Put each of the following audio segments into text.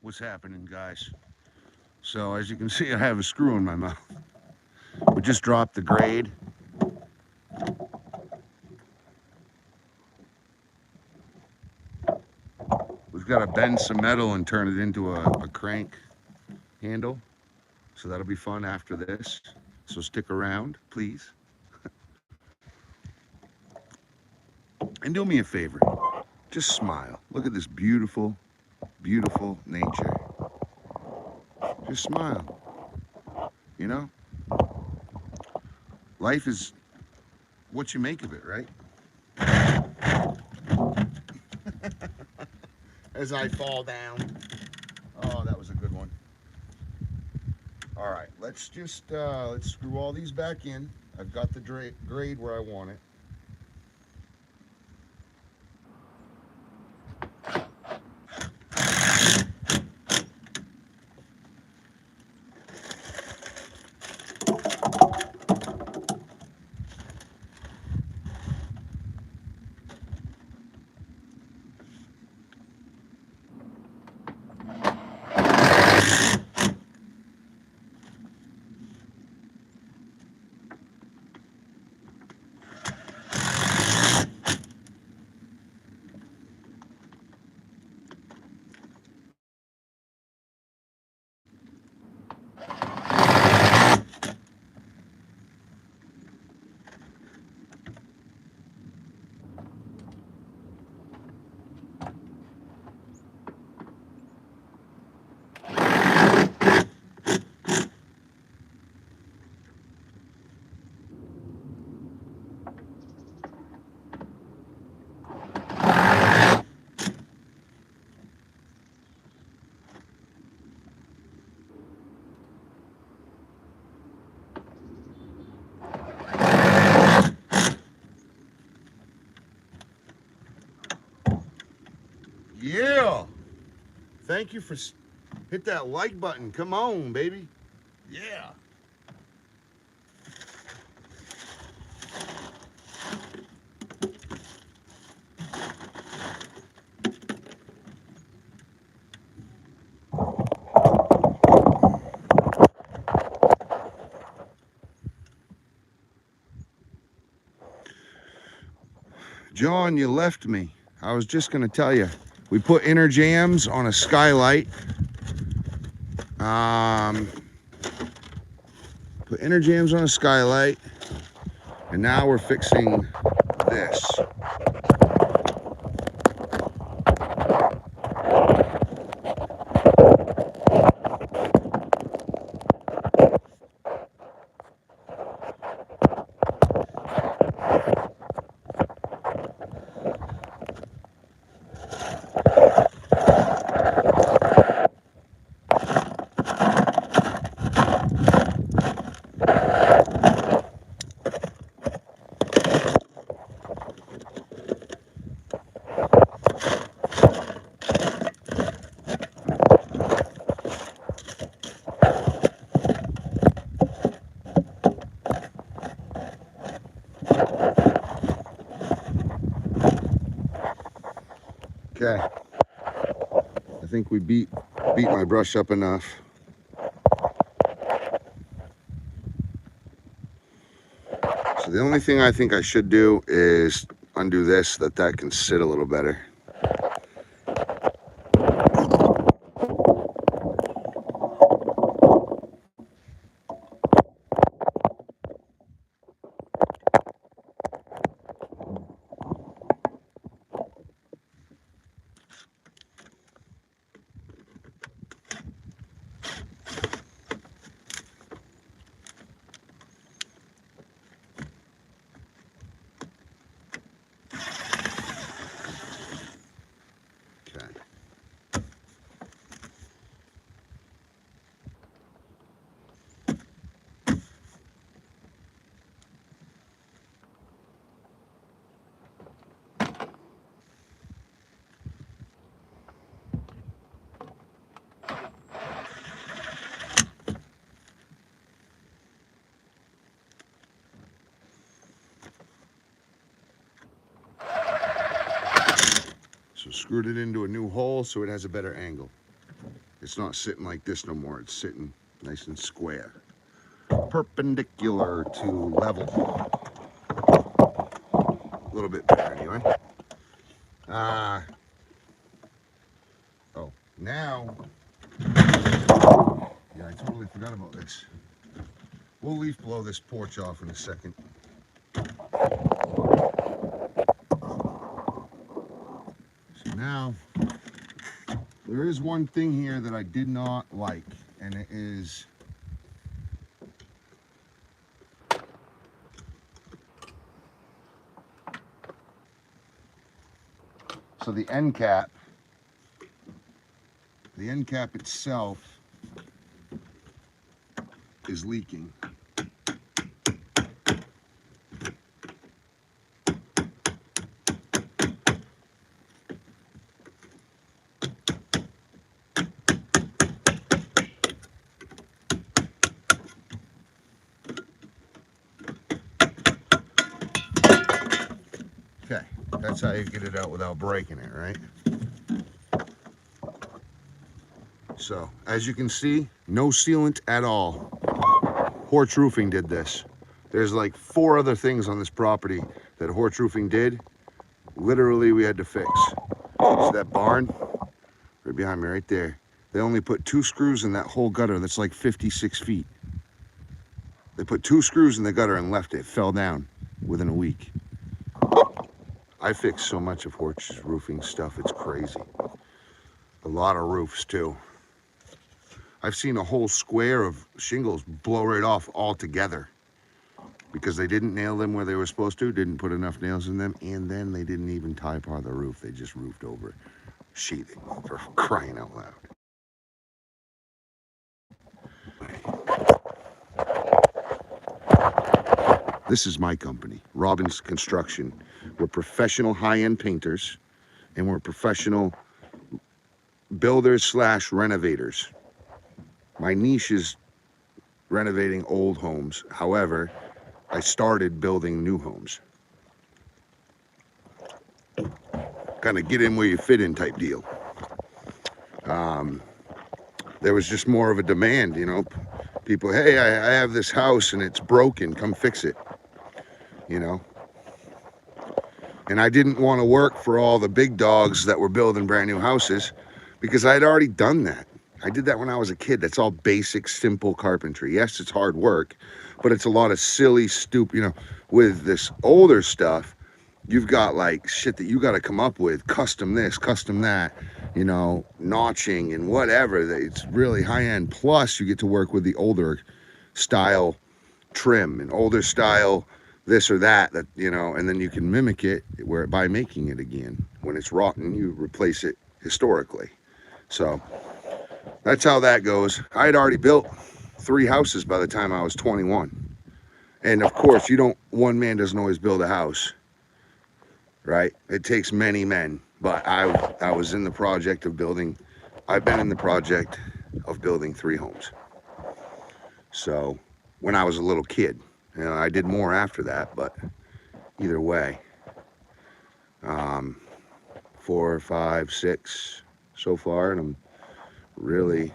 what's happening, guys. So as you can see, I have a screw in my mouth. We just dropped the grade. We've got to bend some metal and turn it into a crank handle. So that'll be fun after this. So stick around, please. And do me a favor. Just smile. Look at this beautiful, beautiful nature. Just smile. You know, life is what you make of it, right? As I fall down. Oh, that was a good one. All right, let's screw all these back in. I've got the grade where I want it. Yeah. Thank you for hit that like button. Come on, baby. Yeah. John, you left me. I was just going to tell you. We put inner jams on a skylight. Um, put inner jams on a skylight. And now we're fixing this. Okay. I think we beat my brush up enough. So the only thing I think I should do is undo this so that that can sit a little better. Okay. So screwed it into a new hole so it has a better angle. It's not sitting like this no more. It's sitting nice and square, perpendicular to level. A little bit better anyway. Oh, now, yeah, I totally forgot about this. We'll leaf blow this porch off in a second. So now, there is one thing here that I did not like, and it is so the end cap itself is leaking. Okay, that's how you get it out without breaking it, right? So, as you can see, no sealant at all. Horch Roofing did this. There's like 4 other things on this property that Horch Roofing did. Literally, we had to fix. So that barn, right behind me, right there. They only put 2 screws in that whole gutter that's like 56 feet. They put 2 screws in the gutter and left it. It fell down within a week. I fixed so much of Horch's roofing stuff, it's crazy. A lot of roofs too. I've seen a whole square of shingles blow right off altogether because they didn't nail them where they were supposed to, didn't put enough nails in them, and then they didn't even tie part of the roof. They just roofed over sheathing, for crying out loud. This is my company, Robbins Construction. We're professional high-end painters, and we're professional builders / renovators. My niche is renovating old homes. However, I started building new homes. Kind of get in where you fit in type deal. There was just more of a demand, you know. People, hey, I have this house and it's broken, come fix it, you know. And I didn't want to work for all the big dogs that were building brand new houses because I had already done that. I did that when I was a kid. That's all basic, simple carpentry. Yes, it's hard work, but it's a lot of silly, stupid, you know. With this older stuff, you've got like shit that you got to come up with, custom this, custom that, you know, notching and whatever. It's really high end. Plus, you get to work with the older style trim and older style this or that, you know, and then you can mimic it by making it again. When it's rotten, you replace it historically. So that's how that goes. I had already built 3 houses by the time I was 21. And of course, one man doesn't always build a house, right? It takes many men. But I was in the project of building, I've been in the project of building 3 homes. So when I was a little kid, you know, I did more after that, but either way, 4, 5, 6 so far, and I'm really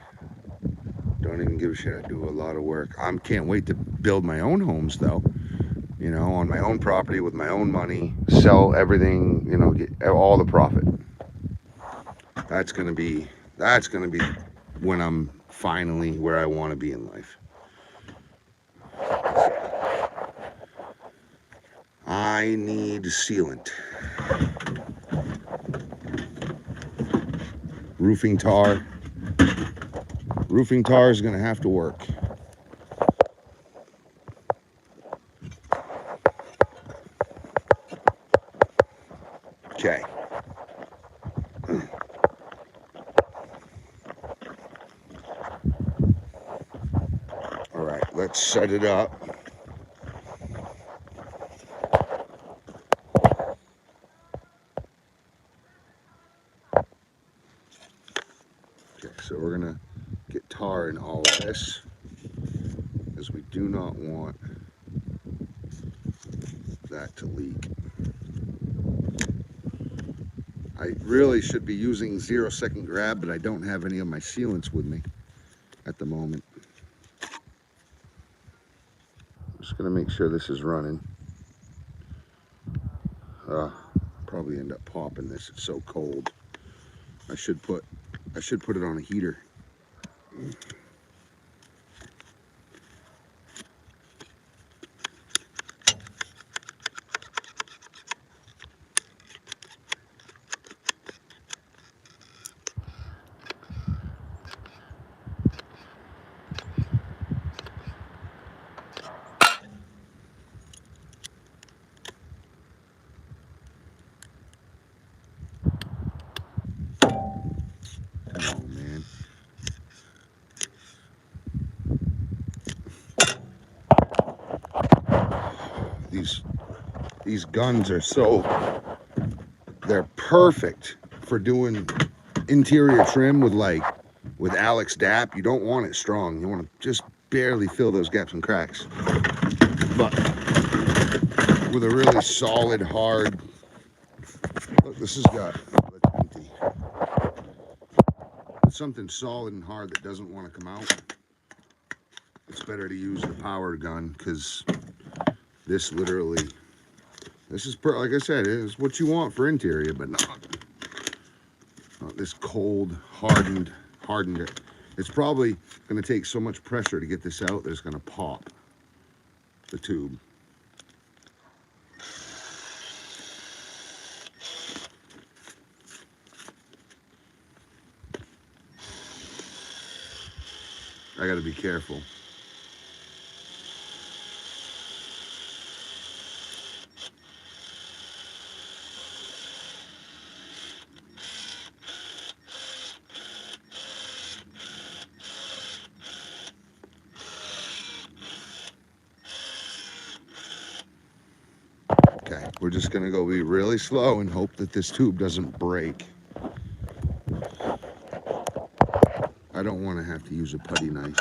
don't even give a shit. I do a lot of work. I can't wait to build my own homes though, you know, on my own property with my own money, sell everything, you know, get all the profit. That's gonna be when I'm finally where I want to be in life. I need sealant. Roofing tar. Roofing tar is gonna have to work. Okay. All right, let's set it up. Okay, so we're gonna get tar in all of this, as we do not want that to leak. I really should be using 0-second grab, but I don't have any of my sealants with me at the moment. I'm just gonna make sure this is running. Probably end up popping this. It's so cold. I should put it on a heater. Oh man. These guns are they're perfect for doing interior trim with Alex DAP. You don't want it strong. You want to just barely fill those gaps and cracks. But with a really solid, hard, look, this has got empty. With something solid and hard that doesn't want to come out, it's better to use the power gun, because this literally, like I said, is what you want for interior, but not this cold, hardened it. It's probably going to take so much pressure to get this out that it's going to pop the tube. I got to be careful. Okay, we're just gonna go be really slow and hope that this tube doesn't break. I don't want to have to use a putty knife.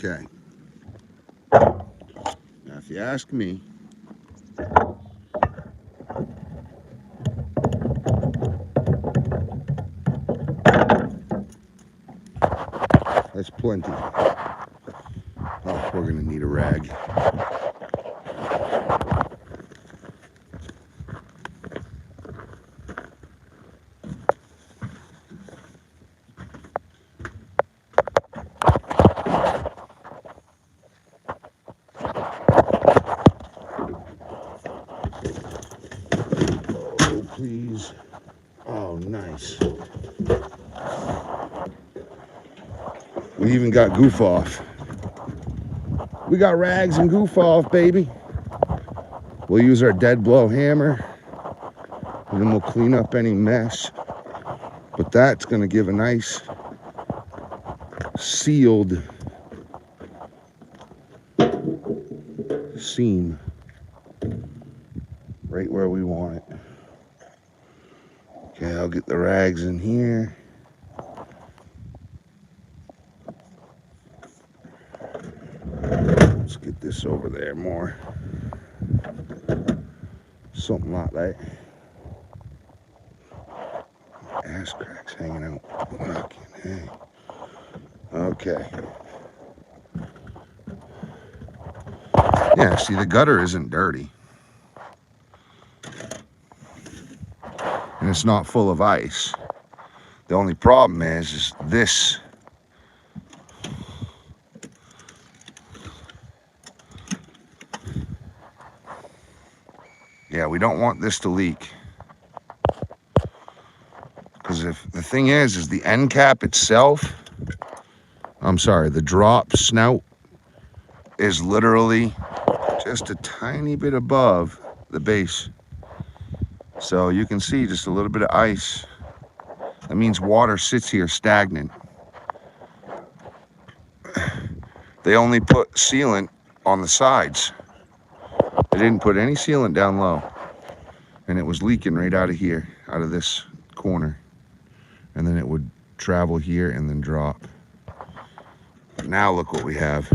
Okay. Now, if you ask me, that's plenty. Oh, we're gonna need a rag. Oh, please. Oh, nice. We even got goof off. We got rags and goof off, baby. We'll use our dead blow hammer, and then we'll clean up any mess. But that's gonna give a nice sealed seam right where we want it. Okay, I'll get the rags in here. Let's get this over there more. Something like that. Ass cracks hanging out. Fucking hey. Okay. Yeah, see, the gutter isn't dirty. And it's not full of ice. The only problem is this. Yeah, we don't want this to leak. Because if the thing is the end cap itself, I'm sorry, the drop snout is literally just a tiny bit above the base. So you can see just a little bit of ice. That means water sits here stagnant. They only put sealant on the sides. They didn't put any sealant down low. And it was leaking right out of here, out of this corner. And then it would travel here and then drop. But now look what we have.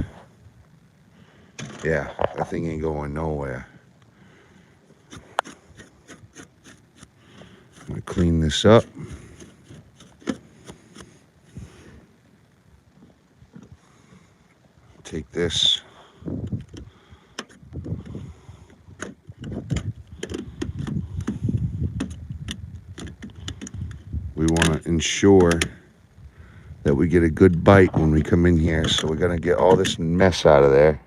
Yeah, that thing ain't going nowhere. I'm gonna clean this up. Take this. We want to ensure that we get a good bite when we come in here. So we're gonna get all this mess out of there.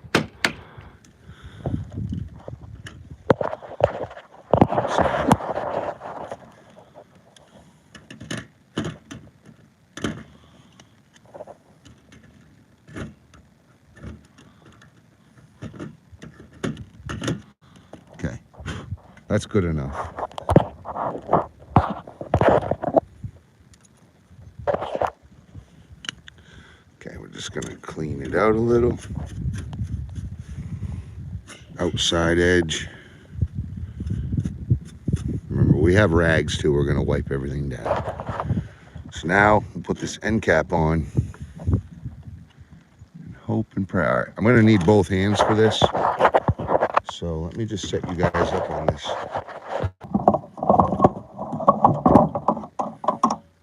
Okay, that's good enough. Okay, we're just gonna clean it out a little. Outside edge. Remember, we have rags too. We're gonna wipe everything down. So now we'll put this end cap on. And hope and pray. All right, I'm gonna need both hands for this. So let me just set you guys up on this.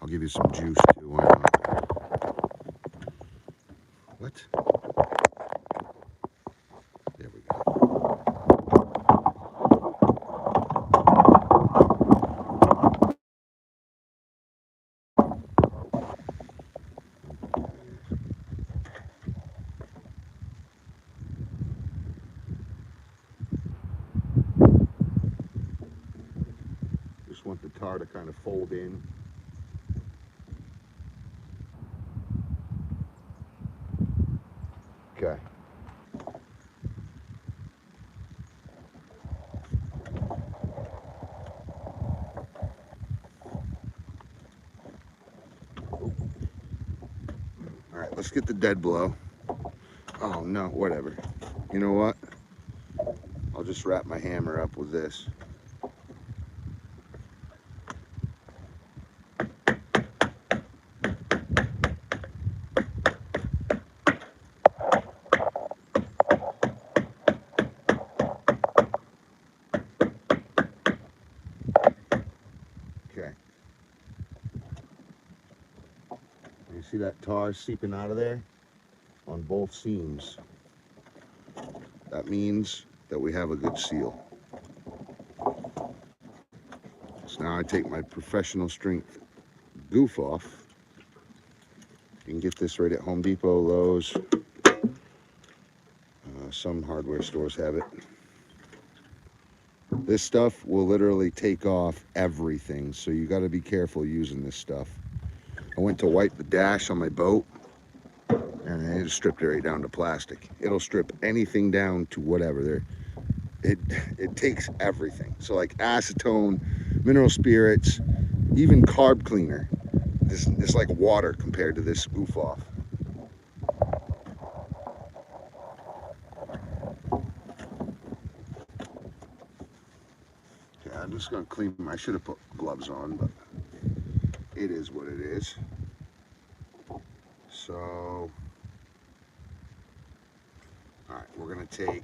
I'll give you some juice too. Why not? What? There we go. Just want the tar to kind of fold in. Okay. All right, let's get the dead blow. Oh no, whatever. You know what? I'll just wrap my hammer up with this. Okay. You see that tar seeping out of there on both seams? That means that we have a good seal. So now I take my professional strength goof off. You can get this right at Home Depot, Lowe's. Some hardware stores have it. This stuff will literally take off everything, so you got to be careful using this stuff. I went to wipe the dash on my boat, and it stripped it right down to plastic. It'll strip anything down to whatever. It takes everything. So like acetone, mineral spirits, even carb cleaner. It's like water compared to this goof off. Okay, I'm just gonna clean them. I should have put gloves on, but it is what it is. So, all right, we're gonna take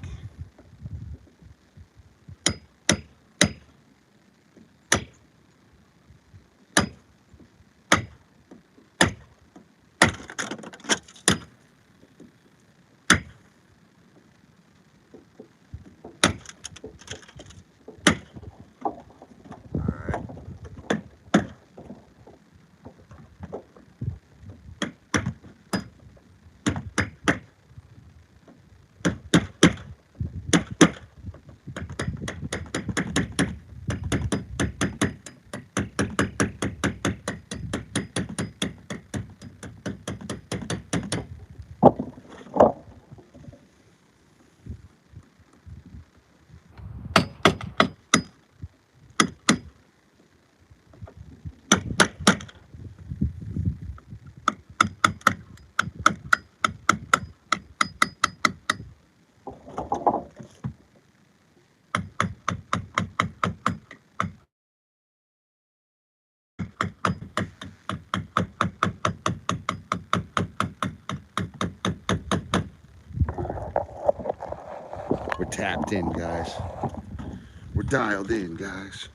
tapped in, guys. We're dialed in, guys.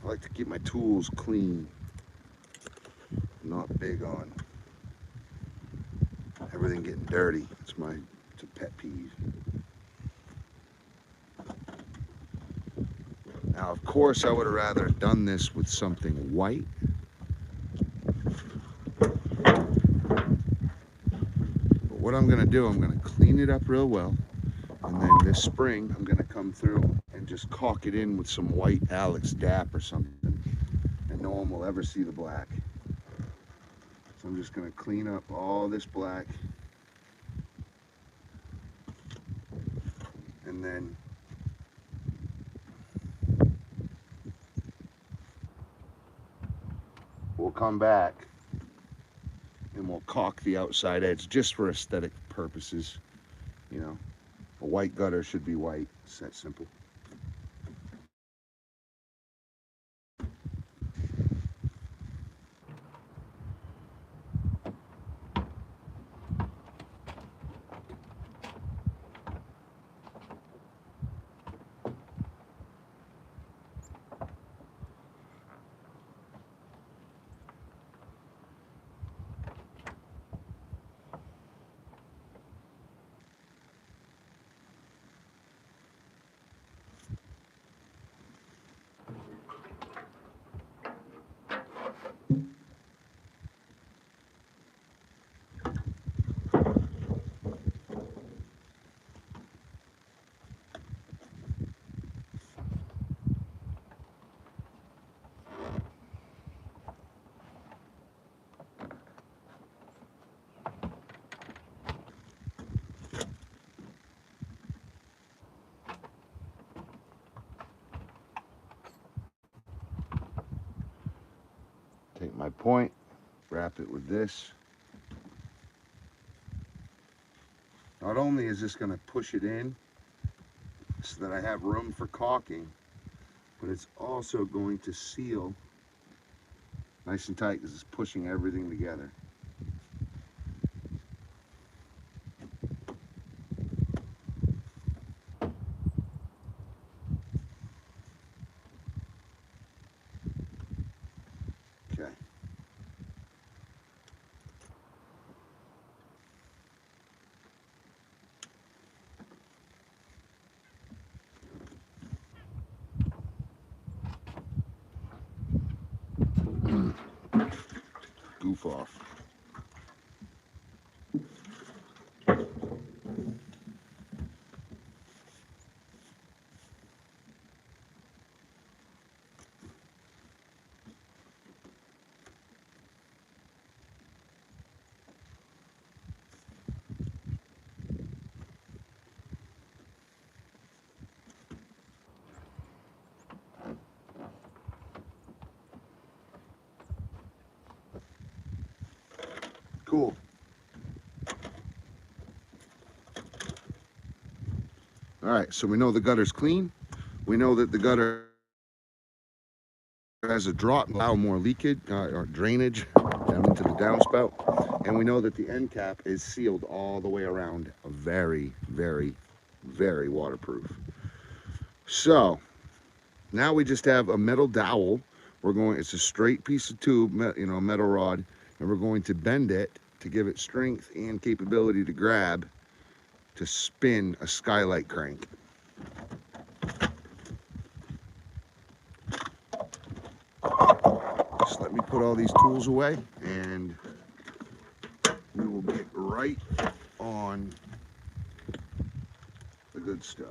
I like to keep my tools clean. I'm not big on everything getting dirty. It's a pet peeve. Now, of course, I would have rather done this with something white. But what I'm gonna do, I'm gonna clean it up real well. And then this spring, I'm gonna come through and just caulk it in with some white Alex DAP or something. And no one will ever see the black. So I'm just gonna clean up all this black. And then we'll come back and we'll caulk the outside edge just for aesthetic purposes. You know, a white gutter should be white. It's that simple. Take my point, wrap it with this. Not only is this going to push it in so that I have room for caulking, but it's also going to seal nice and tight because it's pushing everything together. Okay. Goof off. Cool. All right, so we know the gutter's clean. We know that the gutter has a drop, allow more leakage or drainage down into the downspout. And we know that the end cap is sealed all the way around. Very, very, very waterproof. So now we just have a metal dowel. It's a straight piece of tube, you know, a metal rod, and we're going to bend it to give it strength and capability to grab to spin a skylight crank. Just let me put all these tools away and we will get right on the good stuff.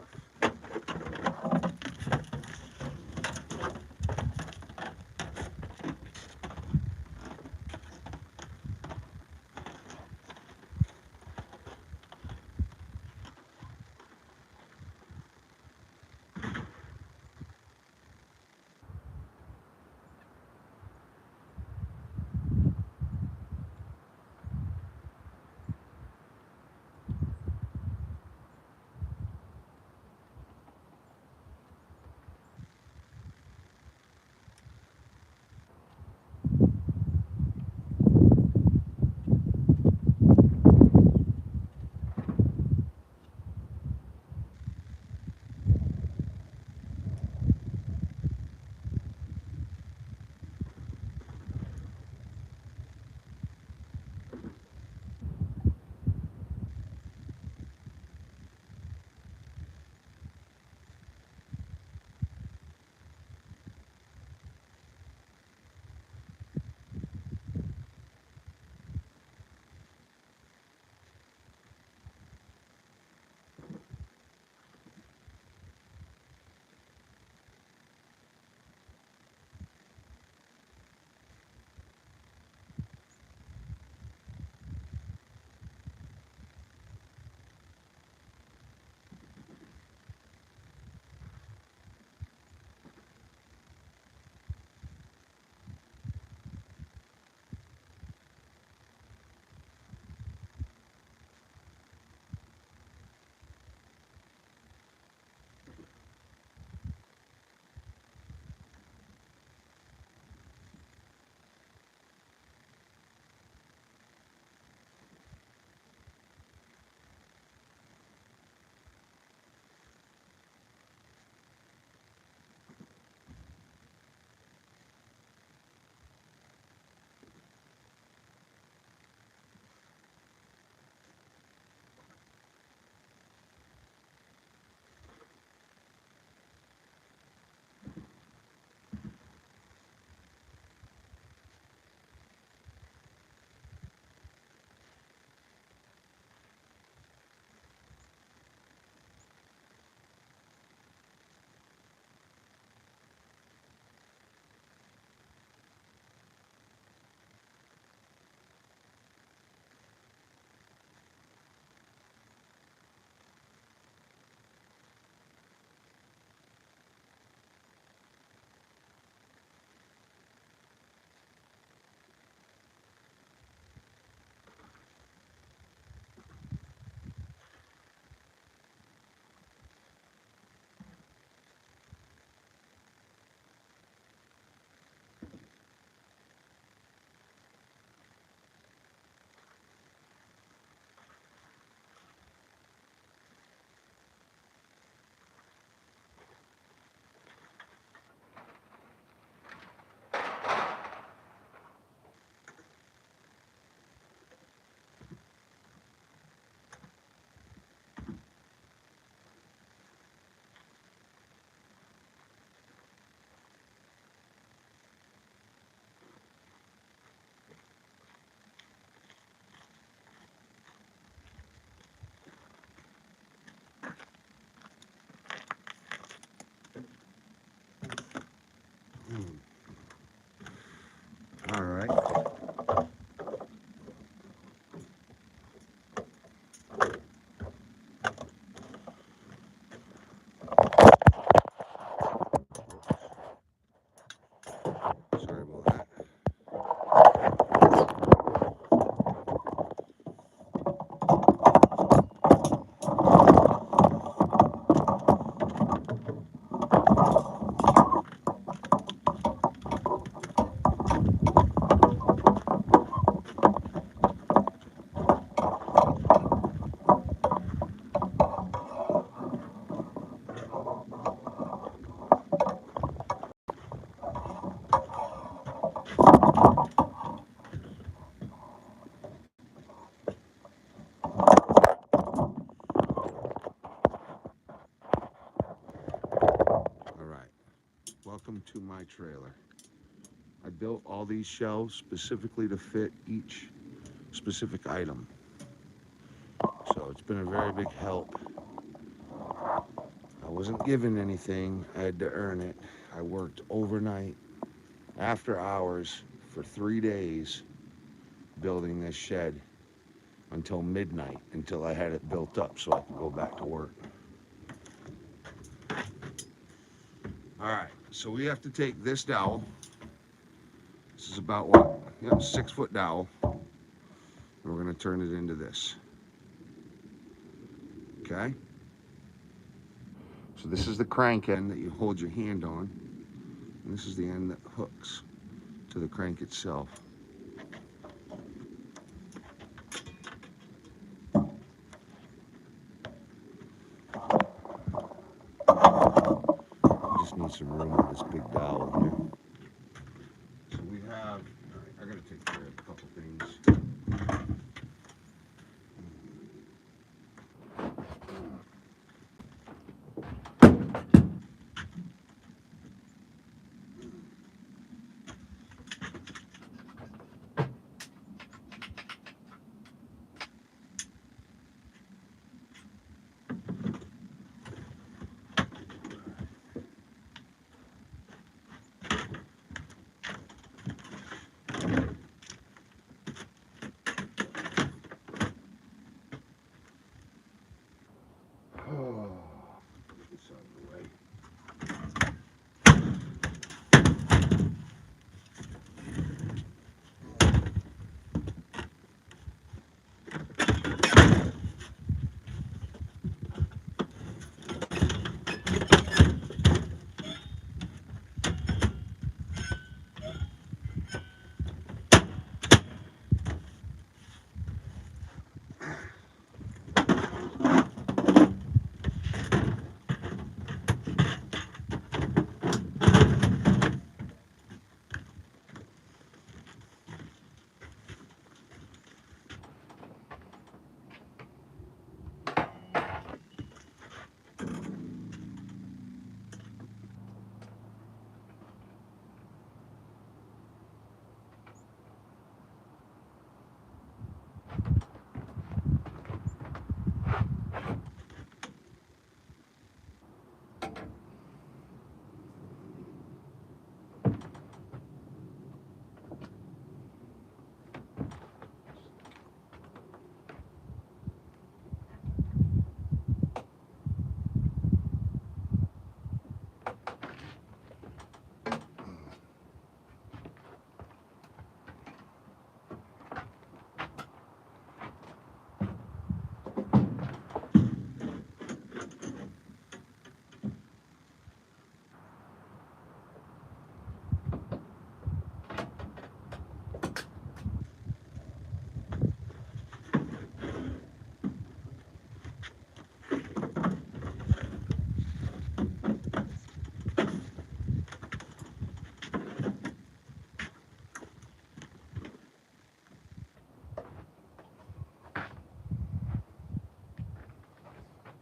welcome to my trailer. I built all these shelves specifically to fit each specific item. So it's been a very big help. I wasn't given anything, I had to earn it. I worked overnight, after hours, for 3 days building this shed until midnight, until I had it built up so I could go back to work. All right, so we have to take this dowel. This is about what? Yeah, 6-foot dowel. And we're gonna turn it into this. Okay? So this is the crank end that you hold your hand on. And this is the end that hooks to the crank itself. Just need some room with this big dowel here. So we have, all right, I gotta take care of a couple things. Get this out of the way.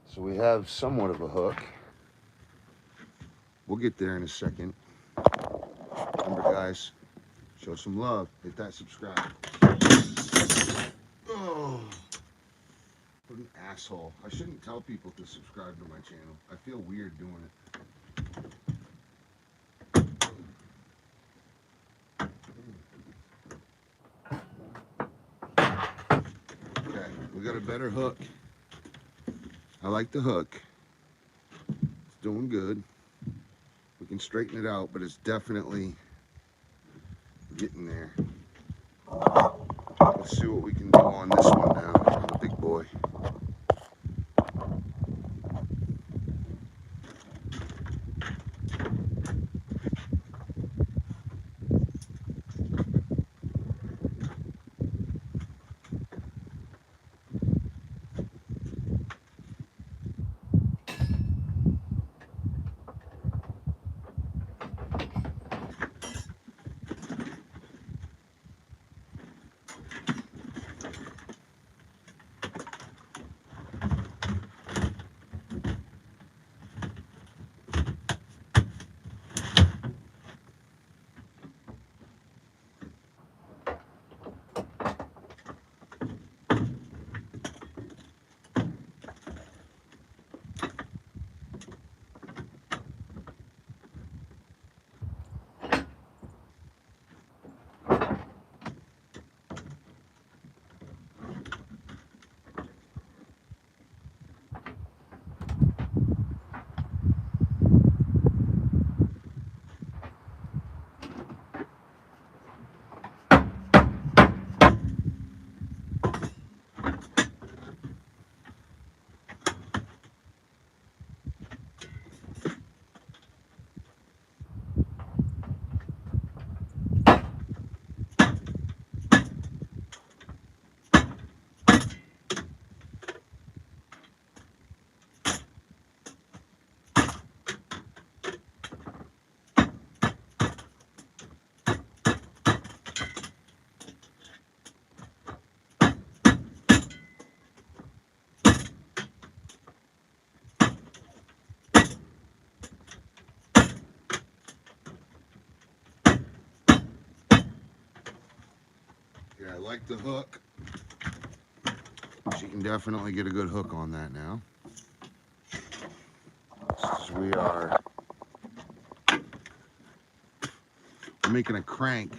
So we have somewhat of a hook. We'll get there in a second. Remember, guys, show some love. Hit that subscribe. Oh, what an asshole. I shouldn't tell people to subscribe to my channel. I feel weird doing it. Okay, we got a better hook. I like the hook. It's doing good. We can straighten it out, but it's definitely getting there. Let's see what we can do on this one now, on the big boy. Yeah, I like the hook. She can definitely get a good hook on that now. We are making a crank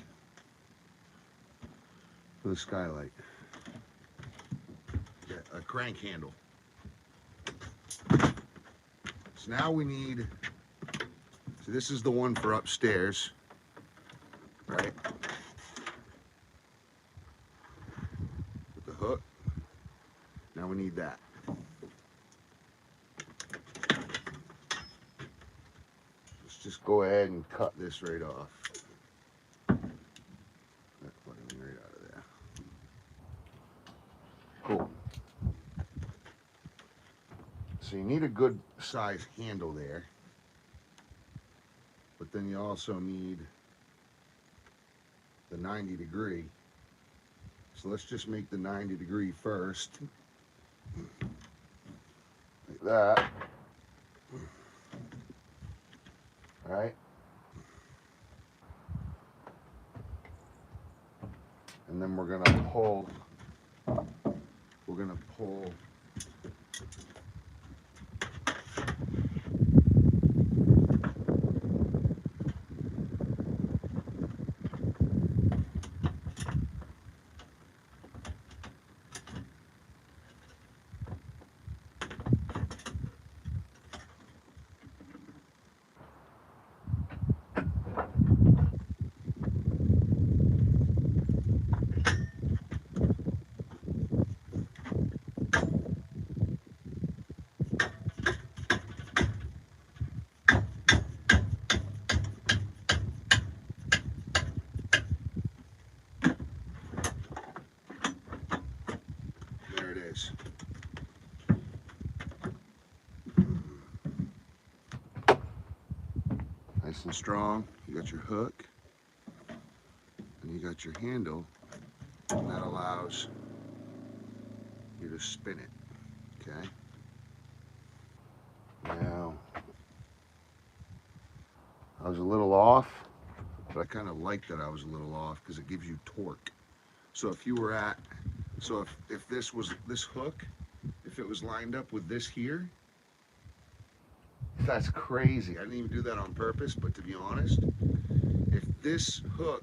for the skylight. Yeah, a crank handle. So now we need, so this is the one for upstairs, right? With the hook. Now we need that. Let's just go ahead and cut this right off. That fucking right out of there. Cool. So you need a good size handle there, but then you also need the 90 degree. So let's just make the 90 degree first. Like that. All right. And then we're gonna pull. There it is. Nice and strong. You got your hook, and you got your handle, and that allows you to spin it. Okay. Now, I was a little off, but I kind of like that I was a little off because it gives you torque. So if you were at, so if this was this hook, if it was lined up with this here, that's crazy. I didn't even do that on purpose, but to be honest, if this hook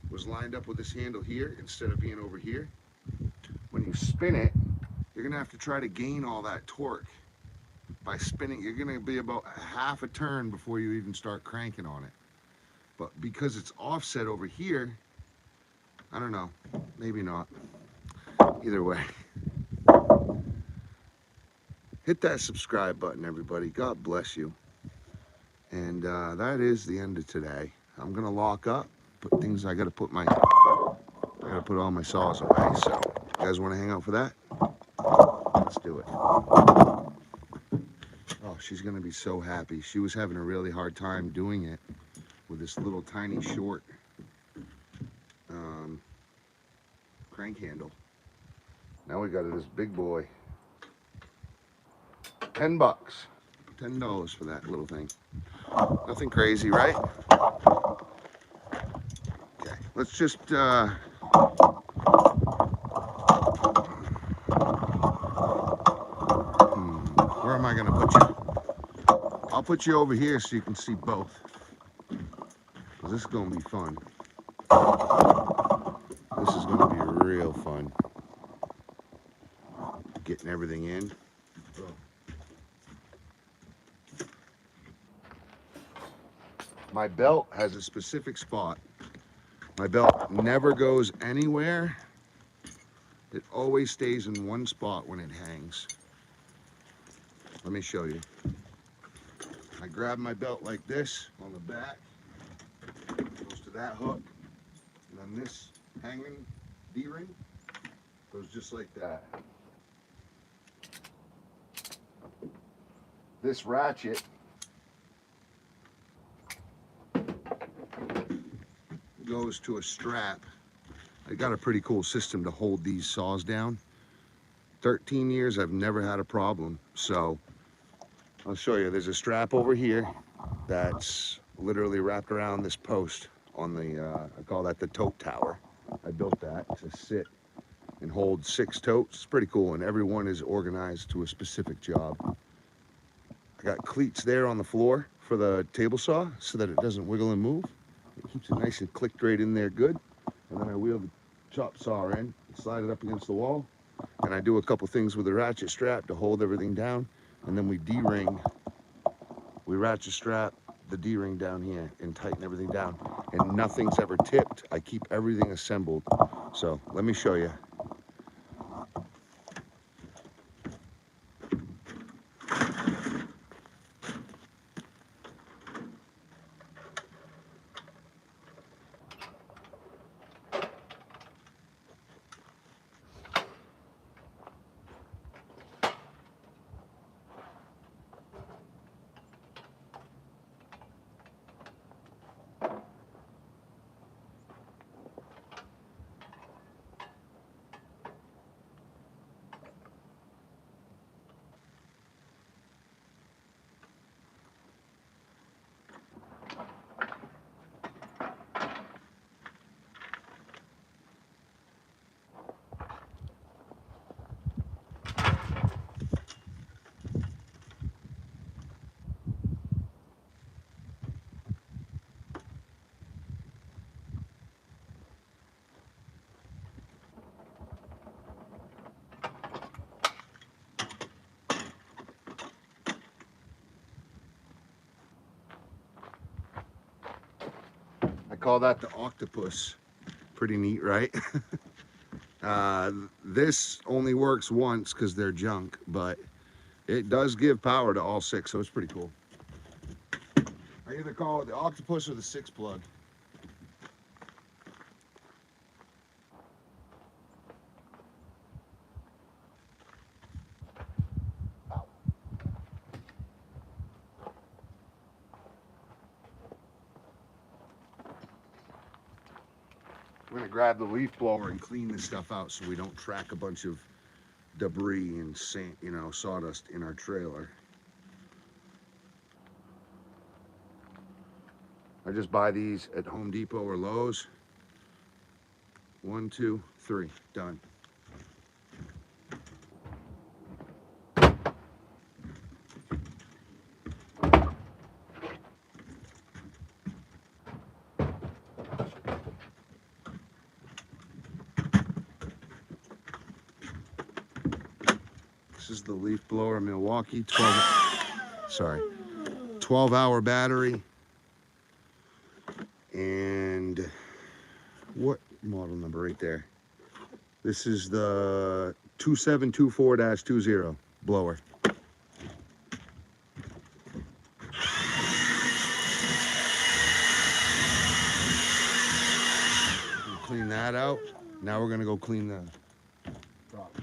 was lined up with this handle here instead of being over here, when you spin it, you're gonna have to try to gain all that torque by spinning. You're gonna be about a half a turn before you even start cranking on it. But because it's offset over here, I don't know, maybe not. Either way, hit that subscribe button, everybody. God bless you. And that is the end of today. I'm gonna lock up, put things. I gotta put all my saws away. So, you guys want to hang out for that? Let's do it. Oh, she's gonna be so happy. She was having a really hard time doing it with this little tiny short crank handle. Now we got this big boy. $10. $10 for that little thing. Nothing crazy, right? Okay, let's just where am I gonna put you? I'll put you over here so you can see both. This is gonna be fun. This is gonna be real fun. Getting everything in. My belt has a specific spot. My belt never goes anywhere. It always stays in one spot when it hangs. Let me show you. I grab my belt like this on the back, goes to that hook, and then this hanging D-ring goes just like that. This ratchet goes to a strap. I got a pretty cool system to hold these saws down. 13 years, I've never had a problem. So I'll show you. There's a strap over here that's literally wrapped around this post on the, I call that the tote tower. I built that to sit and hold 6 totes. It's pretty cool, and everyone is organized to a specific job. I got cleats there on the floor for the table saw so that it doesn't wiggle and move. It keeps it nice and clicked right in there good. And then I wheel the chop saw in, slide it up against the wall, and I do a couple things with the ratchet strap to hold everything down, and then we D-ring. We ratchet strap the D-ring down here and tighten everything down, and nothing's ever tipped. I keep everything assembled. So let me show you. I call that the octopus. Pretty neat, right? This only works once because they're junk, but it does give power to all 6, so it's pretty cool. I either call it the octopus or the 6-plug. I'm gonna grab the leaf blower and clean this stuff out so we don't track a bunch of debris and sand, sawdust in our trailer. I just buy these at Home Depot or Lowe's. 1, 2, 3, done. This is the leaf blower Milwaukee 12-hour battery. And what model number right there? This is the 2724-20 blower. Clean that out. Now we're gonna go clean the top.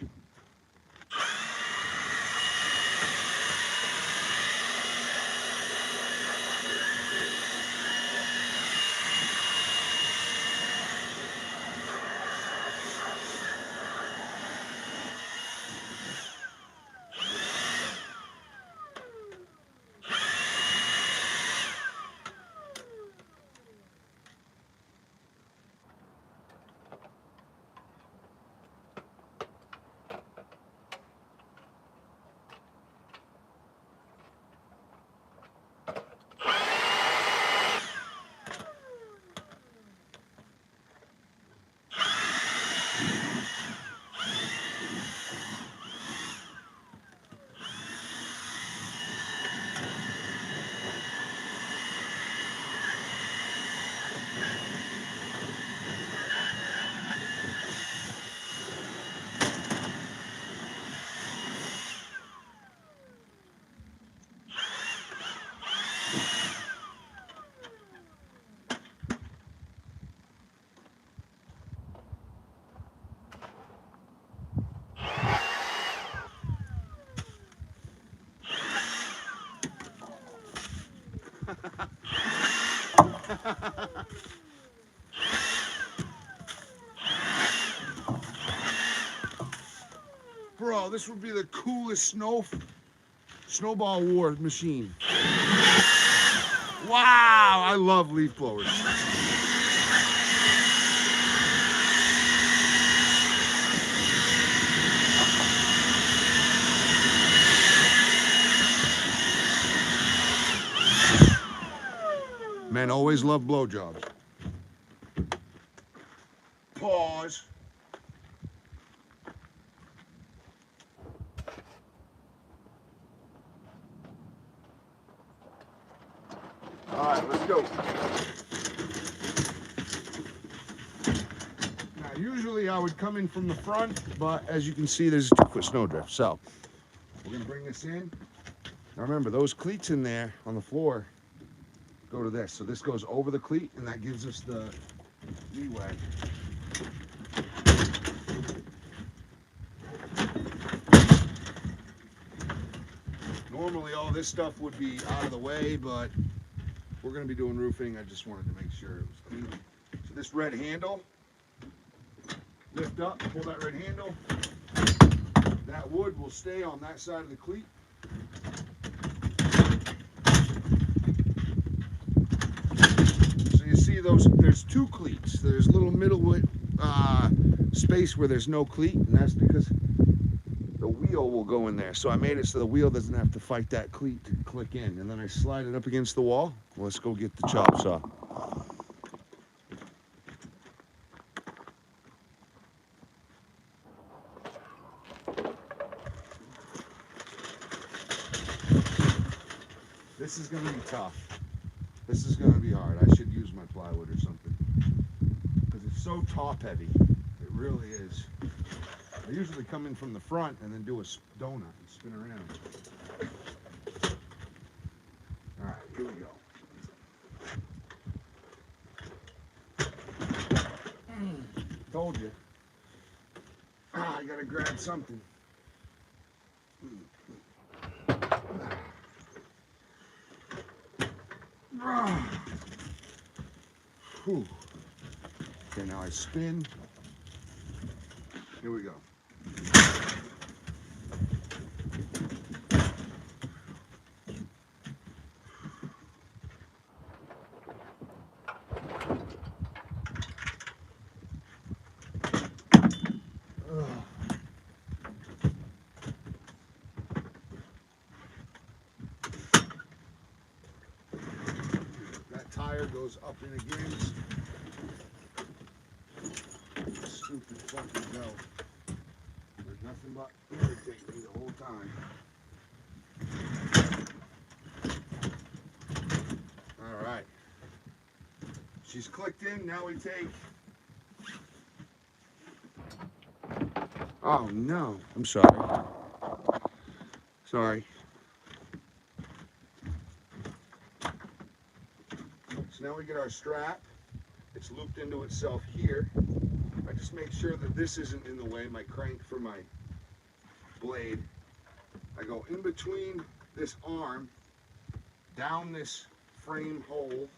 Bro, this would be the coolest snowball war machine. Wow, I love leaf blowers. always love blowjobs. Pause. All right, let's go. Now, usually I would come in from the front, but as you can see, there's a 2-foot snowdrift. So we're gonna bring this in. Now remember, those cleats in there on the floor go to this. So this goes over the cleat, and that gives us the leeway. Normally all this stuff would be out of the way, but we're going to be doing roofing. I just wanted to make sure it was clean. So this red handle, lift up, pull that red handle. That wood will stay on that side of the cleat. So you see those, there's 2 cleats. There's a little middle space where there's no cleat, and that's because the wheel will go in there. So I made it so the wheel doesn't have to fight that cleat to click in. And then I slide it up against the wall. Well, let's go get the chop saw. This is going to be tough. This is going to be hard. I should use my plywood or something, because it's so top heavy. It really is. I usually come in from the front and then do a donut and spin around. All right, here we go. Told you. I gotta grab something. Whew. Okay, now I spin. Here we go. That tire goes up and against. Stupid fucking belt. There's nothing but irritate me the whole time. All right. She's clicked in. Now we take. Oh no. I'm sorry. Sorry. So now we get our strap. It's looped into itself here. I just make sure that this isn't in the way, my crank for my blade. I go in between this arm, down this frame hole.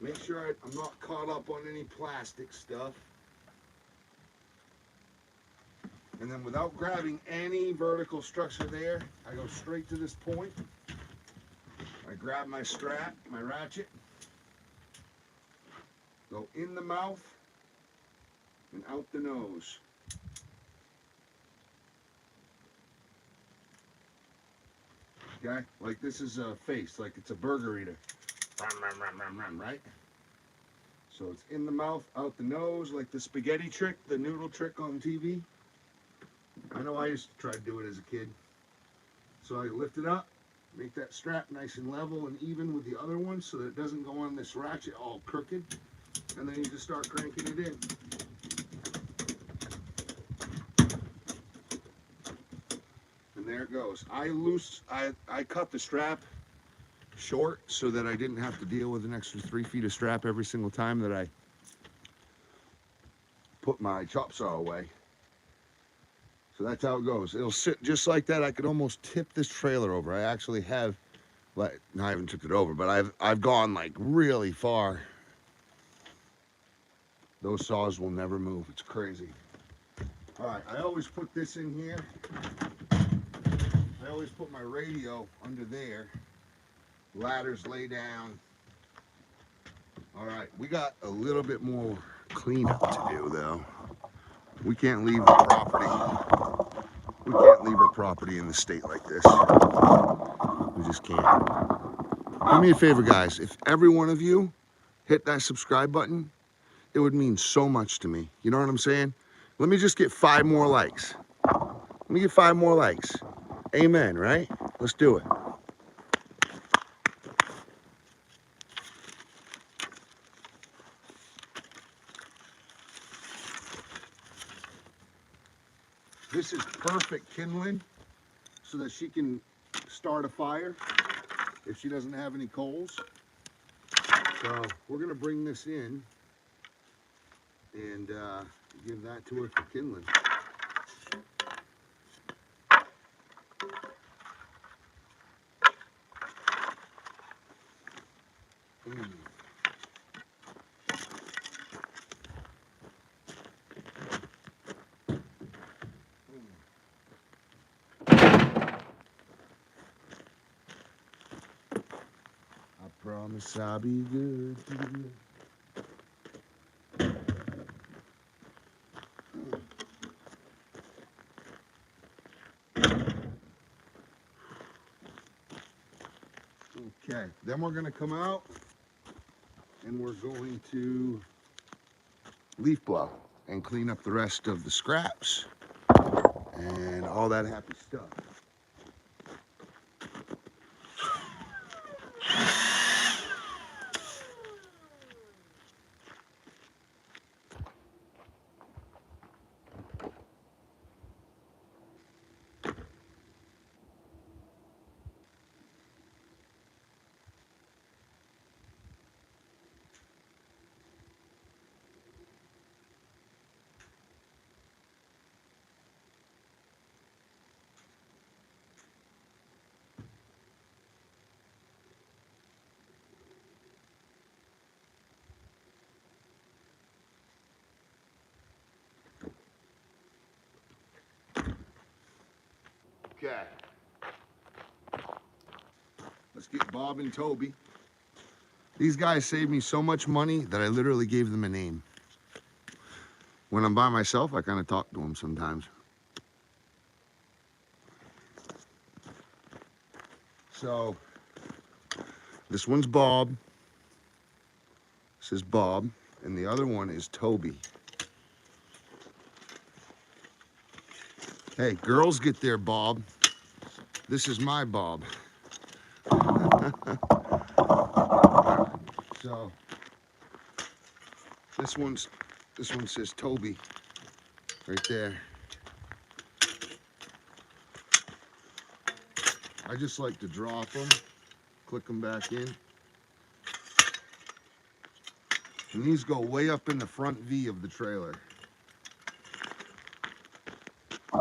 Make sure I'm not caught up on any plastic stuff. And then without grabbing any vertical structure there, I go straight to this point. I grab my strap, my ratchet, go in the mouth and out the nose. Okay, like this is a face, like it's a burger eater. Right? So it's in the mouth, out the nose, like the spaghetti trick, the noodle trick on TV. I know I used to try to do it as a kid. So I lift it up, make that strap nice and level and even with the other one so that it doesn't go on this ratchet all crooked. And then you just start cranking it in. And there it goes. I cut the strap short so that I didn't have to deal with an extra 3 feet of strap every single time that I put my chop saw away. So that's how it goes. It'll sit just like that. I could almost tip this trailer over. I actually have, like, no, I haven't tipped it over, but I've gone like really far. Those saws will never move. It's crazy. All right, I always put this in here. I always put my radio under there. Ladders lay down. All right, we got a little bit more cleanup to do though. We can't leave the property. We can't leave our property in the state like this. We just can't. Do me a favor, guys. If every one of you hit that subscribe button, it would mean so much to me. You know what I'm saying? Let me just get 5 more likes. Let me get 5 more likes. Amen, right? Let's do it. This is perfect kindling so that she can start a fire if she doesn't have any coals. So we're gonna bring this in and give that to her for kindling. I promise I'll be good to you. Okay, then we're gonna come out and we're going to leaf blow and clean up the rest of the scraps and all that happy stuff. Okay. Let's get Bob and Toby. These guys saved me so much money that I literally gave them a name. When I'm by myself, I kind of talk to them sometimes. So, this one's Bob. This is Bob. And the other one is Toby. Hey, girls get their Bob. This is my Bob. So this one says Toby right there. I just like to drop them, click them back in. And these go way up in the front V of the trailer.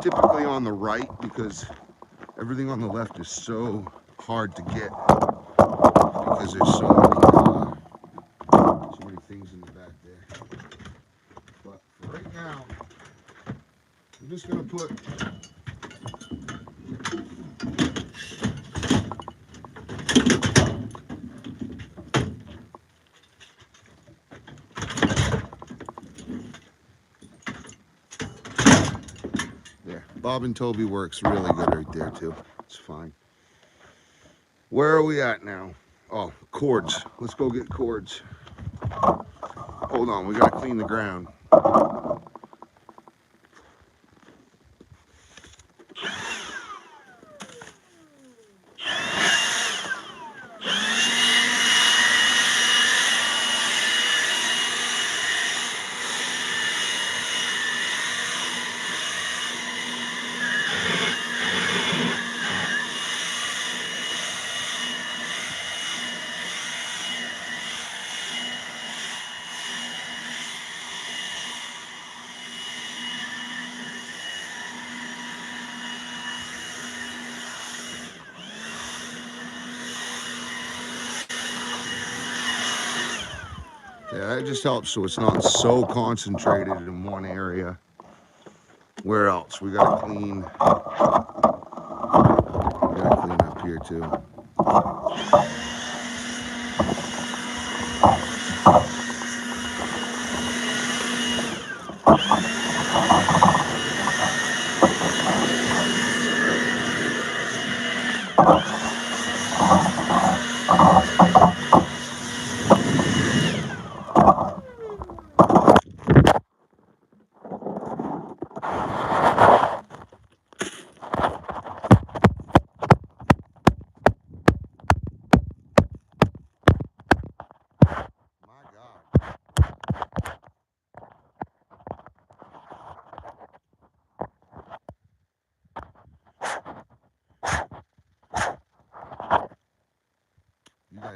Typically on the right because everything on the left is so hard to get because there's so many things in the back there. But for right now, I'm just gonna put there. Bob and Toby works really good right there too. It's fine. Where are we at now? Oh, cords. Let's go get cords. Hold on, we gotta clean the ground. Yeah, that just helps so it's not so concentrated in one area. Where else? We gotta clean up here too.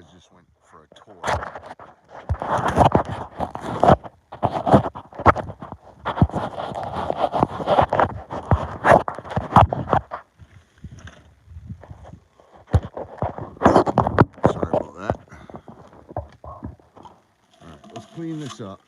guys just went for a tour. Sorry about that. All right, let's clean this up.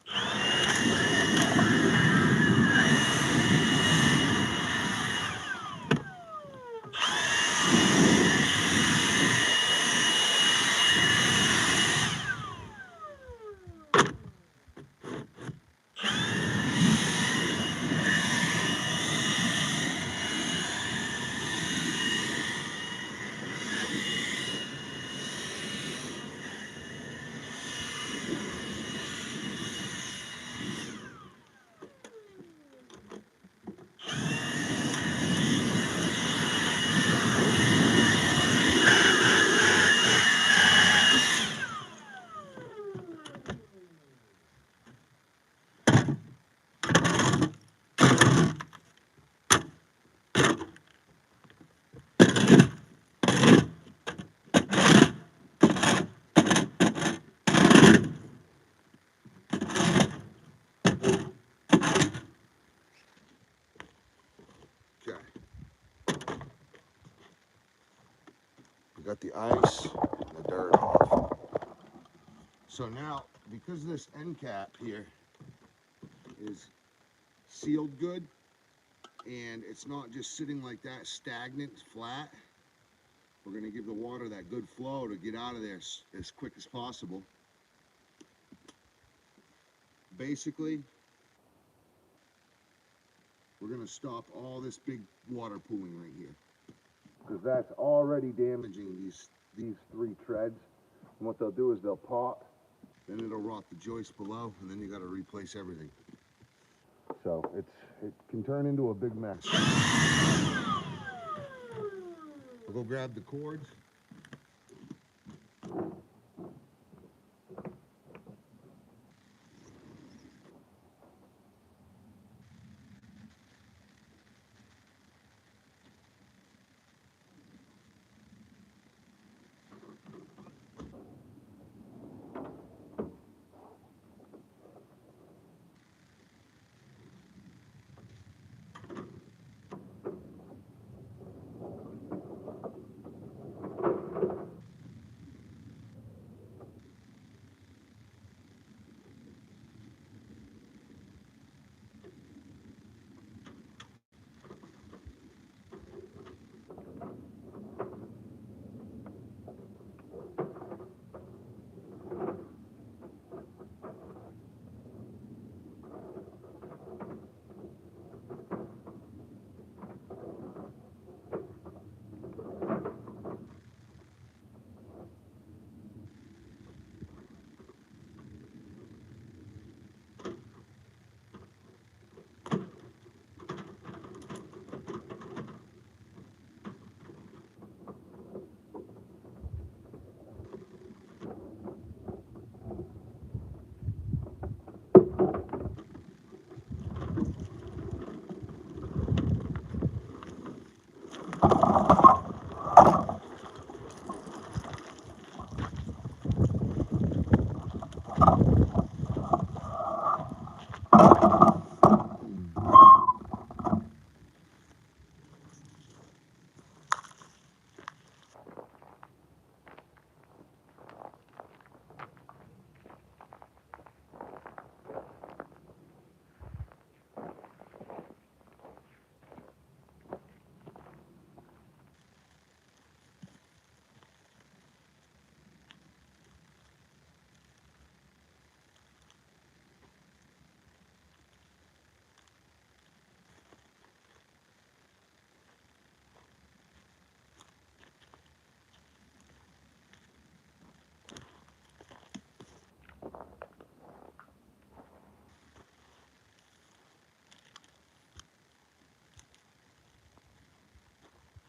Okay. We got the ice and the dirt off. So now, because this end cap here is sealed good and it's not just sitting like that stagnant, flat, we're going to give the water that good flow to get out of there as quick as possible. Basically, we're going to stop all this big water pooling right here, because that's already damaging these three treads. And what they'll do is they'll pop, then it'll rot the joist below, and then you got to replace everything. So it can turn into a big mess. I'll go grab the cords.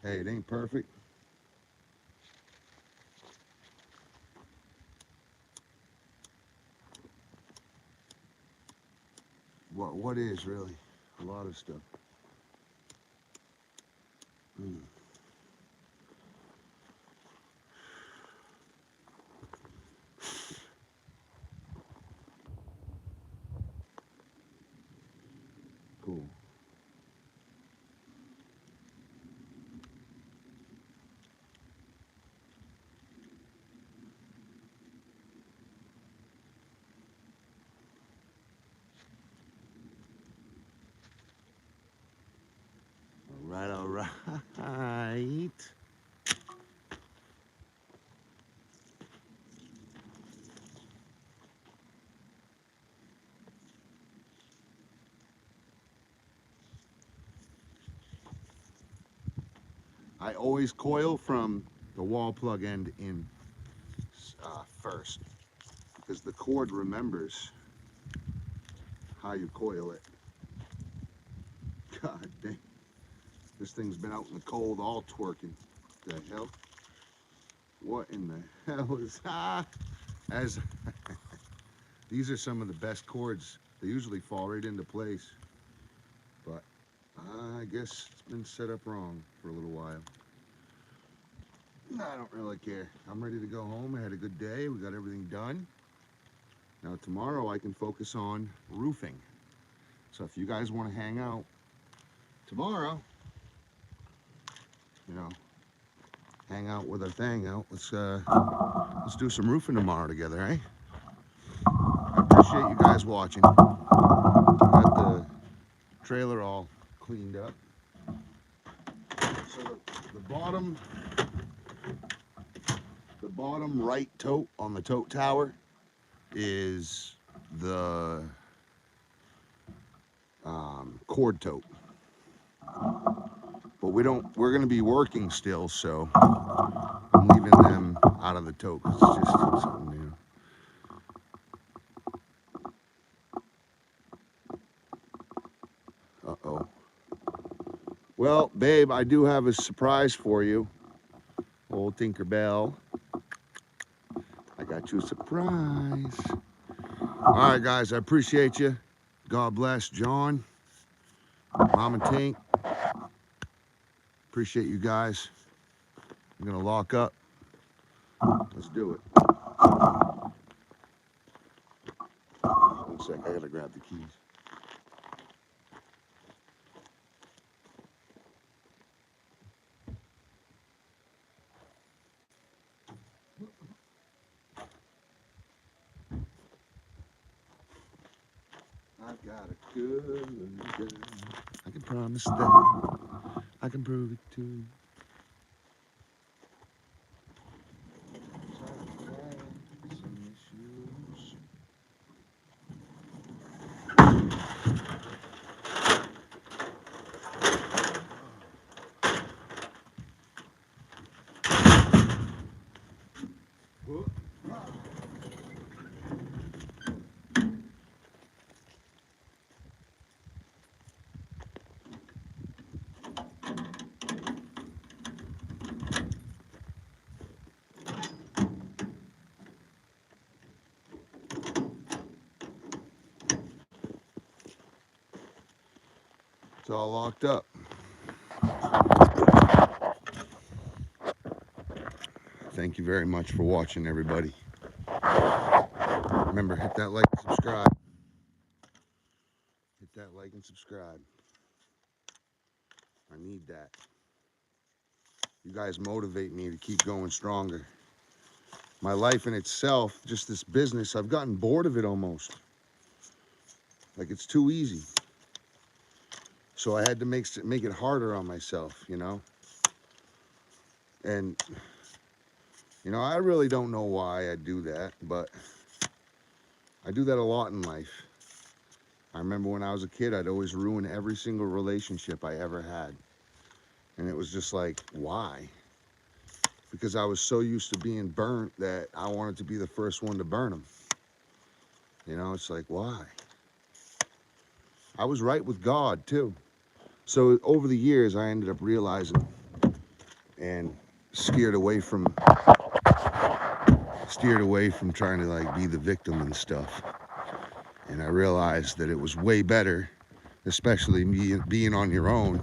Hey, it ain't perfect. What is really? A lot of stuff. Cool. All right, all right. I always coil from the wall plug end in first, because the cord remembers how you coil it. God dang. This thing's been out in the cold all twerking. The hell? What in the hell is that? As these are some of the best cords. They usually fall right into place. But I guess it's been set up wrong for a little while. I don't really care. I'm ready to go home. I had a good day. We got everything done. Now tomorrow I can focus on roofing. So if you guys want to hang out tomorrow, you know, hang out with our thing out. Let's do some roofing tomorrow together, eh? I appreciate you guys watching. Got the trailer all cleaned up. So the bottom right tote on the tote tower is the cord tote. But we're gonna be working still, so I'm leaving them out of the tote. It's just something new. Uh-oh. Well, babe, I do have a surprise for you. Old Tinkerbell. I got you a surprise. All right, guys, I appreciate you. God bless John, Mama Tink. Appreciate you guys. I'm gonna lock up. Let's do it. One sec, I gotta grab the keys. I've got a good girl. I can promise that. I can prove it too. Some issues. It's all locked up. Thank you very much for watching, everybody. Remember, hit that like and subscribe. Hit that like and subscribe. I need that. You guys motivate me to keep going stronger. My life in itself, just this business, I've gotten bored of it almost. Like, it's too easy. So I had to make it harder on myself, you know? And, you know, I really don't know why I do that, but I do that a lot in life. I remember when I was a kid, I'd always ruin every single relationship I ever had. And it was just like, why? Because I was so used to being burnt that I wanted to be the first one to burn them. You know, it's like, why? I was right with God, too. So over the years, I ended up realizing and steered away from trying to like be the victim and stuff. And I realized that it was way better, especially being on your own,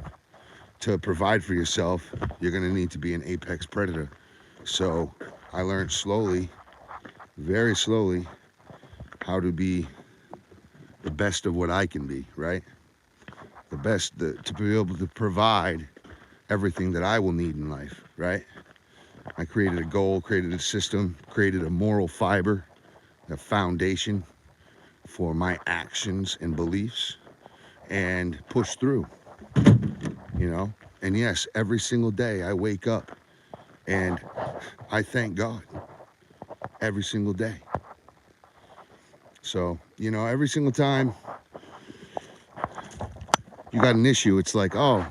to provide for yourself. You're gonna need to be an apex predator. So I learned slowly, very slowly, how to be the best of what I can be, right? to be able to provide everything that I will need in life, right? I created a goal, created a system, created a moral fiber, a foundation for my actions and beliefs, and push through, you know? And yes, every single day I wake up and I thank God every single day. So, you know, every single time you got an issue, it's like, oh,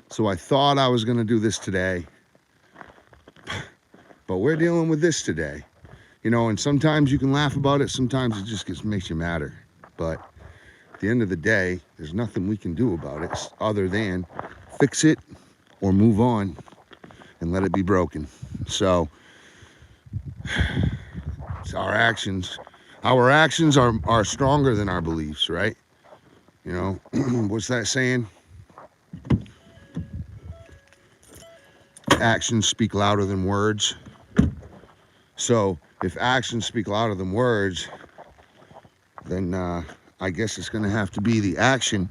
so I thought I was going to do this today, but we're dealing with this today. You know, and sometimes you can laugh about it, sometimes it just makes you madder. But at the end of the day, there's nothing we can do about it other than fix it or move on and let it be broken. So it's our actions are stronger than our beliefs, right? You know, what's that saying? Actions speak louder than words. So if actions speak louder than words, then I guess it's going to have to be the action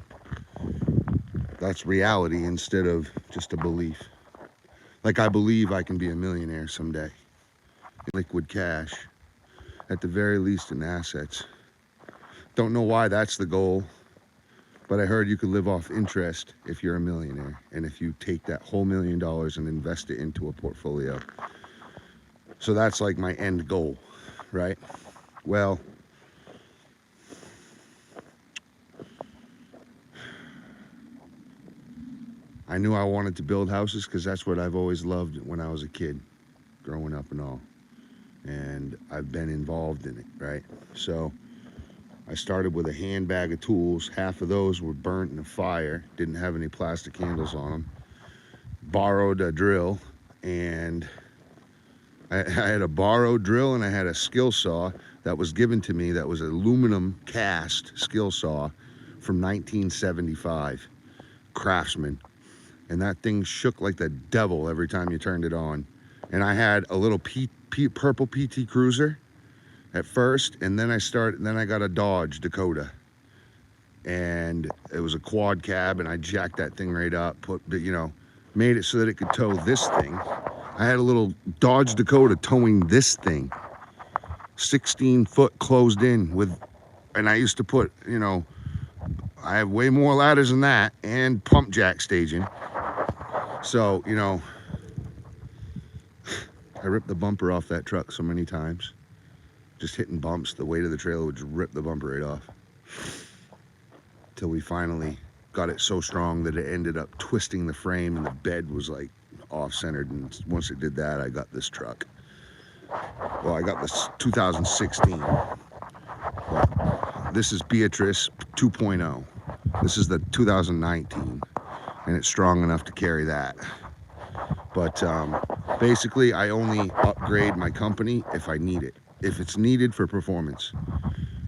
that's reality instead of just a belief. Like, I believe I can be a millionaire someday. Liquid cash, at the very least in assets. Don't know why that's the goal, but I heard you could live off interest if you're a millionaire, and if you take that whole $1 million and invest it into a portfolio. So that's like my end goal, right? Well, I knew I wanted to build houses because that's what I've always loved when I was a kid, growing up and all. And I've been involved in it, right? So I started with a handbag of tools. Half of those were burnt in a fire, didn't have any plastic handles on them. Borrowed a drill, and I had a borrowed drill, and I had a skill saw that was given to me that was an aluminum cast skill saw from 1975, Craftsman. And that thing shook like the devil every time you turned it on. And I had a little purple PT Cruiser at first, and then I got a Dodge Dakota, and it was a quad cab, and I jacked that thing right up, made it so that it could tow this thing. I had a little Dodge Dakota towing this thing, 16 foot closed in and I used to put, I have way more ladders than that, and pump jack staging. So, I ripped the bumper off that truck so many times. Just hitting bumps, the weight of the trailer would just rip the bumper right off. Till we finally got it so strong that it ended up twisting the frame, and the bed was like off-centered. And once it did that, I got this truck. Well, I got this 2016. But this is Beatrice 2.0. This is the 2019, and it's strong enough to carry that. But basically, I only upgrade my company if I need it, if it's needed for performance.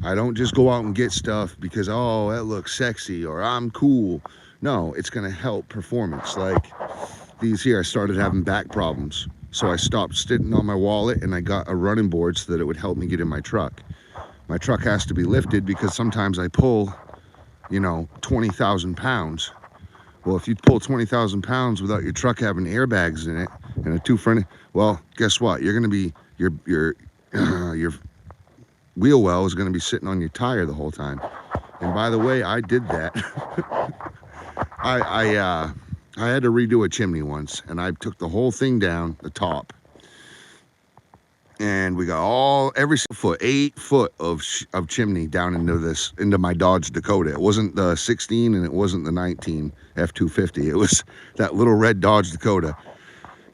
I don't just go out and get stuff because, oh, that looks sexy or I'm cool. No, it's going to help performance. Like these here, I started having back problems. So I stopped sitting on my wallet, and I got a running board so that it would help me get in my truck. My truck has to be lifted because sometimes I pull, 20,000 pounds. Well, if you pull 20,000 pounds without your truck having airbags in it and a two-front, well, guess what? You're going to be, your wheel well is going to be sitting on your tire the whole time. And by the way, I did that. I had to redo a chimney once, and I took the whole thing down, the top, and we got every foot, 8 foot of chimney down into my Dodge Dakota. It wasn't the 16 and it wasn't the 19 F250. It was that little red Dodge Dakota.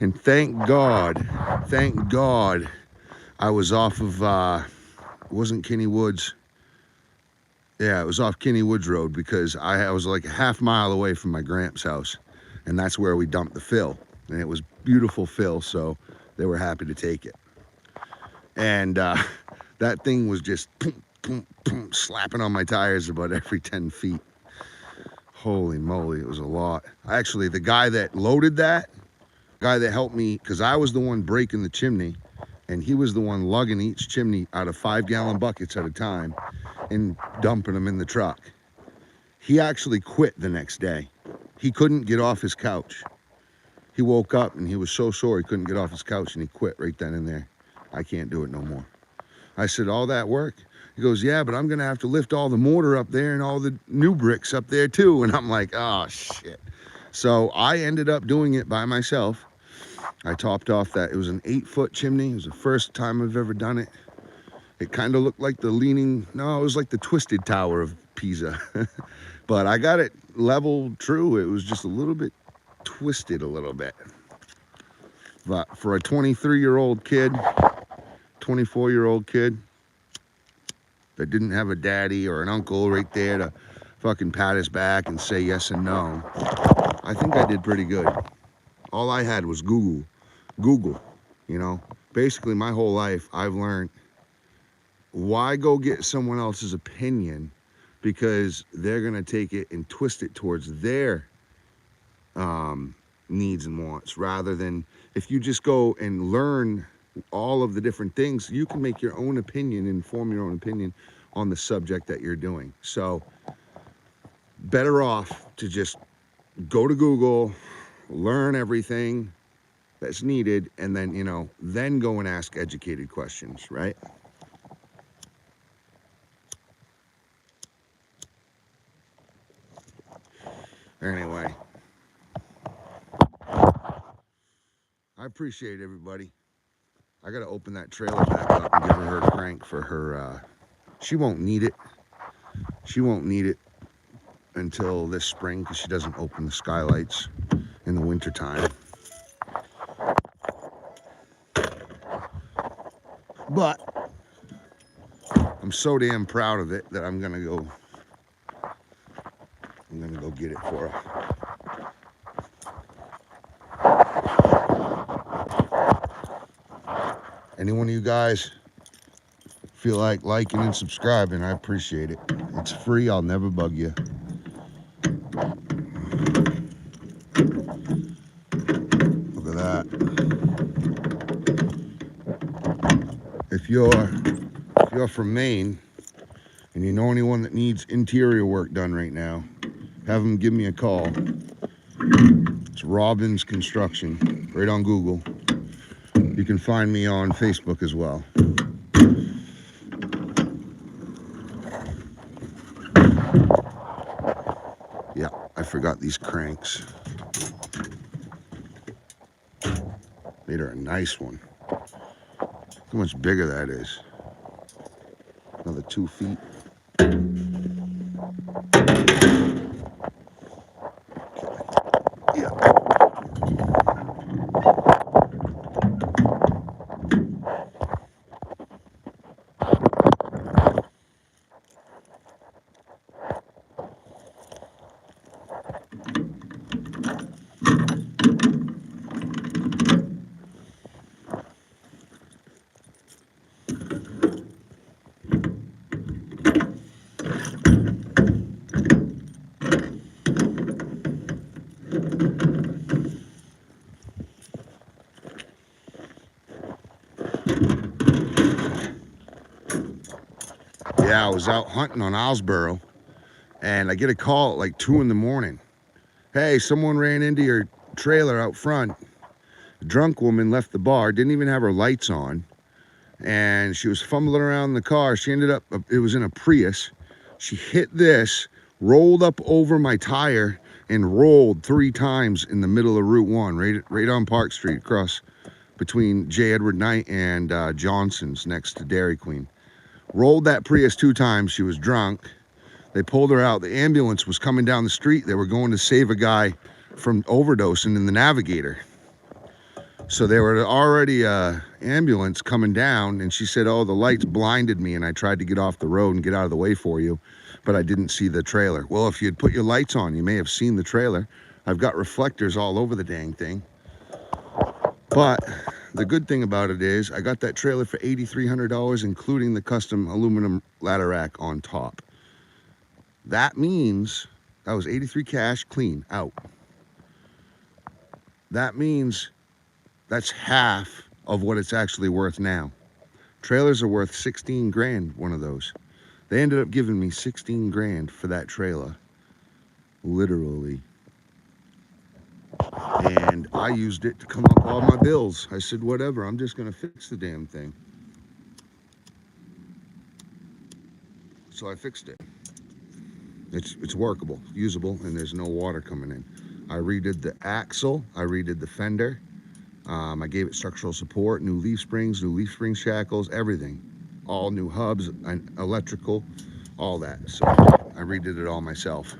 And thank God, I was off of, it wasn't Kinney Woods. Yeah, it was off Kinney Woods Road, because I was like a half mile away from my Gramps' house, and that's where we dumped the fill. And it was beautiful fill, so they were happy to take it. And that thing was just boom, boom, boom, slapping on my tires about every 10 feet. Holy moly, it was a lot. Actually, the guy that loaded that, guy that helped me, because I was the one breaking the chimney, and he was the one lugging each chimney out of 5-gallon buckets at a time and dumping them in the truck. He actually quit the next day. He couldn't get off his couch. He woke up and he was so sore he couldn't get off his couch, and he quit right then and there. I can't do it no more. I said, all that work? He goes, yeah, but I'm going to have to lift all the mortar up there and all the new bricks up there too. And I'm like, oh, shit. So I ended up doing it by myself. I topped off that. It was an 8-foot chimney. It was the first time I've ever done it. It kind of looked like the leaning, no, it was like the twisted tower of Pisa. But I got it level true. It was just a little bit twisted a little bit. But for a 23-year-old kid, 24-year-old kid that didn't have a daddy or an uncle right there to fucking pat his back and say yes and no, I think I did pretty good. All I had was Google, you know. Basically my whole life I've learned, why go get someone else's opinion, because they're going to take it and twist it towards their needs and wants, rather than if you just go and learn all of the different things, you can make your own opinion and form your own opinion on the subject that you're doing. So better off to just go to Google, learn everything that's needed, and then, you know, then go and ask educated questions, right? Anyway, I appreciate everybody. I gotta open that trailer back up and give her her crank for her, she won't need it. She won't need it until this spring because she doesn't open the skylights in the winter time. But I'm so damn proud of it that I'm gonna go get it for her. Any one of you guys feel like liking and subscribing, I appreciate it. It's free, I'll never bug you. Look at that. If you're from Maine and you know anyone that needs interior work done right now, have them give me a call. It's Robbins Construction, right on Google. You can find me on Facebook as well. Yeah, I forgot these cranks. Made her a nice one. Look how much bigger that is. Another 2 feet. Yeah. Yeah, I was out hunting on Owlsboro, and I get a call at like 2 in the morning. Hey, someone ran into your trailer out front. A drunk woman left the bar, didn't even have her lights on, and she was fumbling around in the car. She ended up, it was in a Prius. She hit this, rolled up over my tire, and rolled 3 times in the middle of Route 1, right on Park Street, across between J. Edward Knight and Johnson's, next to Dairy Queen. Rolled that Prius 2 times. She was drunk. They pulled her out. The ambulance was coming down the street. They were going to save a guy from overdosing in the Navigator. So there were already ambulance coming down, and she said, oh, the lights blinded me, and I tried to get off the road and get out of the way for you, but I didn't see the trailer. Well, if you'd put your lights on, you may have seen the trailer. I've got reflectors all over the dang thing. But the good thing about it is I got that trailer for $8,300, including the custom aluminum ladder rack on top. That means that was 83 cash, clean, out. That means that's half of what it's actually worth now. Trailers are worth 16 grand, one of those. They ended up giving me 16 grand for that trailer. literally. And I used it to come up all my bills. I said, whatever, I'm just gonna fix the damn thing. So I fixed it. It's workable, usable, and there's no water coming in. I redid the axle, I redid the fender, I gave it structural support, new leaf springs, shackles, everything. All new hubs, and electrical, all that. So I redid it all myself.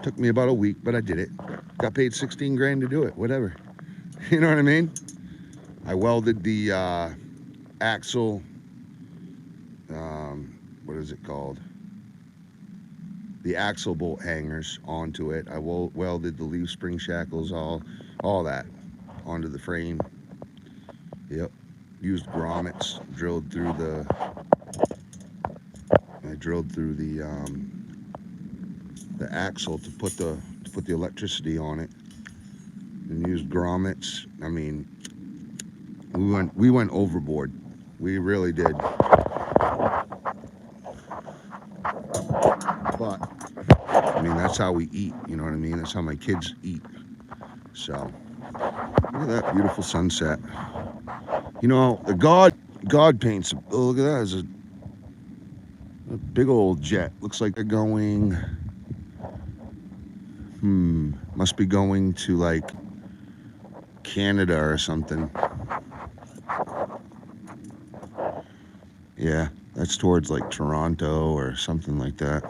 Took me about a week, but I did it. Got paid 16 grand to do it, whatever. You know what I mean? I welded the axle, what is it called? The axle bolt hangers onto it. I welded the leaf spring shackles, all that onto the frame. Yep. Used grommets, drilled through the axle to put the electricity on it, and used grommets. I mean, we went overboard. We really did. But I mean, that's how we eat. You know what I mean? That's how my kids eat. So look at that beautiful sunset. You know, the God paints. Oh, look at that! It's a big old jet. Looks like they're going. Must be going to like Canada or something. Yeah, that's towards like Toronto or something like that.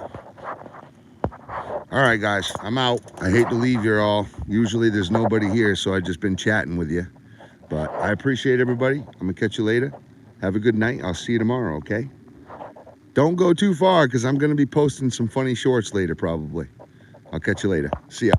All right, guys, I'm out. I hate to leave you all. Usually there's nobody here, so I've just been chatting with you. But I appreciate everybody. I'm going to catch you later. Have a good night. I'll see you tomorrow, okay? Don't go too far, because I'm going to be posting some funny shorts later, probably. I'll catch you later. See ya.